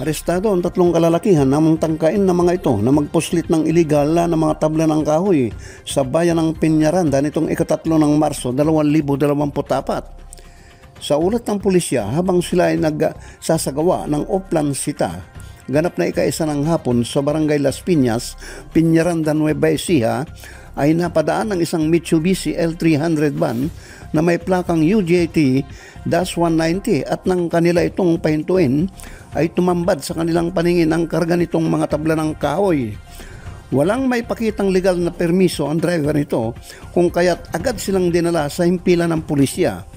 Arestado ang 3 kalalakihan na tangkain na mga ito na magpuslit ng iligal na mga tabla ng kahoy sa bayan ng Peñaranda nitong ika-3 ng Marso 2024. Sa ulat ng pulisya, habang sila ay nagsasagawa ng Oplan Sita, ganap na ika-1 ng hapon sa Barangay Las Piñas, Peñaranda, Nueva Ecija, ay napadaan ng isang Mitsubishi L300 van na may plakang UJT-190 at nang kanila itong pahintuin ay tumambad sa kanilang paningin ang karga nitong mga tabla ng kahoy. Walang may pakitang legal na permiso ang driver nito kung kaya't agad silang dinala sa himpilan ng pulisya.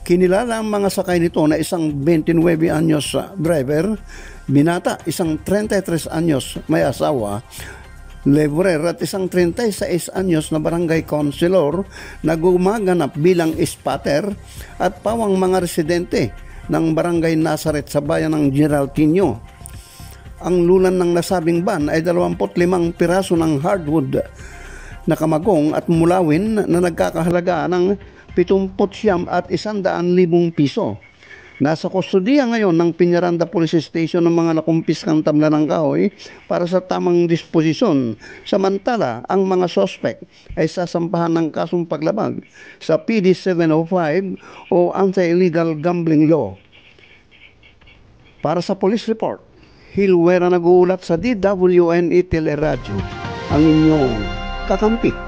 Kinilala ang mga sakay nito na isang 29 anyos driver, binata, isang 33 anyos may asawa, laborer at isang 36 anyos na barangay councilor na gumaganap bilang spotter at pawang mga residente ng barangay Nazaret sa bayan ng Geraldino. Ang lulan ng nasabing van ay 25 piraso ng hardwood na kamagong at mulawin na nagkakahalaga ng 70 at 100,000 piso. Nasa kustodiya ngayon ng Peñaranda Police Station ng mga nakumpiskang tabla ng kahoy para sa tamang disposisyon. Samantala, ang mga suspect ay sasampahan ng kasong paglabag sa PD 705 o Anti-Illegal Gambling Law. Para sa Police Report, Hilwera nag-uulat sa DWNE Teleradyo, ang inyong kakampi.